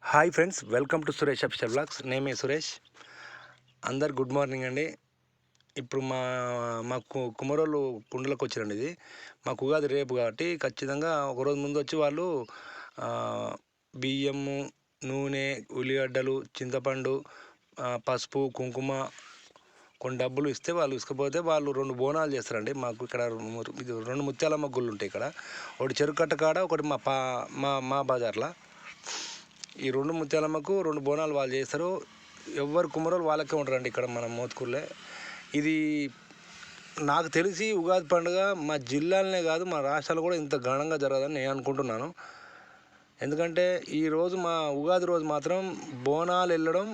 Hi friends, welcome to Suresh official blogs. నేమే సురేష్. అందరు good morning అండి. ఇప్పుడు మాకు కుమరోళ్ళు కుండలకు వచ్చారండి. ఇది మాకు ఉగాది రేపు కాబట్టి ఖచ్చితంగా ఒకరోజు ముందు వచ్చి వాళ్ళు బియ్యము, నూనె, ఉల్లిగడ్డలు, చింతపండు, పసుపు, కుంకుమ, కొన్ని డబ్బులు ఇస్తే వాళ్ళు ఇసుకపోతే వాళ్ళు 2 బోనాలు చేస్తారండి. మాకు ఇక్కడ ఇది 2 ముత్యాలమ్మ గుళ్ళు ఉంటాయి ఇక్కడ. ఒకటి చెరుకట్ట కాడ, ఒకటి మా బజార్లో. ఈ 2 ముత్యాలమ్మకు 2 బోనాలు వాళ్ళు చేస్తారు. ఎవరు కుమరోలు వాళ్ళకే ఉంటారండి ఇక్కడ మన మోత్కూరులో. ఇది నాకు తెలిసి ఉగాది పండుగ మా జిల్లాలనే కాదు, మా రాష్ట్రాలు కూడా ఇంత ఘనంగా జరగదని నేను అనుకుంటున్నాను. ఎందుకంటే ఈరోజు మా ఉగాది రోజు మాత్రం బోనాలు వెళ్ళడం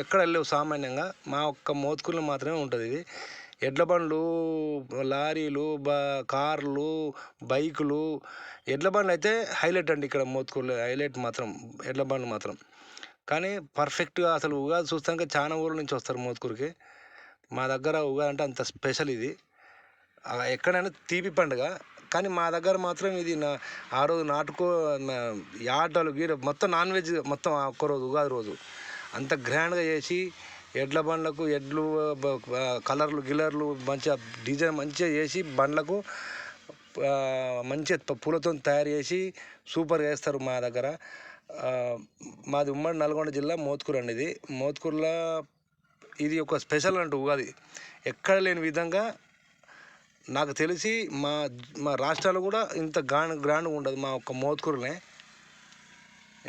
ఎక్కడ వెళ్ళలేవు సామాన్యంగా, మా ఒక్క మోత్కూరులో మాత్రమే ఉంటుంది. ఇది ఎడ్ల బండ్లు, లారీలు, కార్లు, బైకులు. ఎడ్ల బండ్లు అయితే హైలైట్ అండి ఇక్కడ మోత్కూరులో. హైలైట్ మాత్రం ఎడ్ల బండ్లు మాత్రం. కానీ పర్ఫెక్ట్గా అసలు ఉగాది చూస్తాక చాలా ఊళ్ళ నుంచి వస్తారు మోత్కూరుకి. మా దగ్గర ఉగాది అంటే అంత స్పెషల్. ఇది ఎక్కడైనా తీపి పండుగ, కానీ మా దగ్గర మాత్రం ఇది ఆ రోజు యాటలు గీర మొత్తం నాన్ వెజ్ మొత్తం ఒక్కరోజు ఉగాది రోజు అంత గ్రాండ్గా చేసి ఎడ్ల బండ్లకు ఎడ్లు కలర్లు గిలర్లు మంచిగా డిజైన్ మంచిగా చేసి బండ్లకు మంచిగా పూలతో తయారు చేసి సూపర్గా వేస్తారు మా దగ్గర. మాది ఉమ్మడి నల్గొండ జిల్లా మోత్కూరు అండి. ఇది మోత్కూరులో ఇది ఒక స్పెషల్ అంటూ ఉగాది ఎక్కడ లేని విధంగా నాకు తెలిసి మా రాష్ట్రాలు కూడా ఇంత గ్రాండ్గా ఉండదు మా ఒక్క మోత్కూరునే.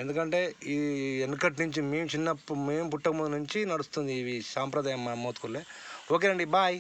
ఎందుకంటే ఈ వెనకటి నుంచి మేము పుట్టక ముందు నుంచి నడుస్తుంది ఇవి సాంప్రదాయం మా మోత్కూరులో. ఓకేనండి, బాయ్.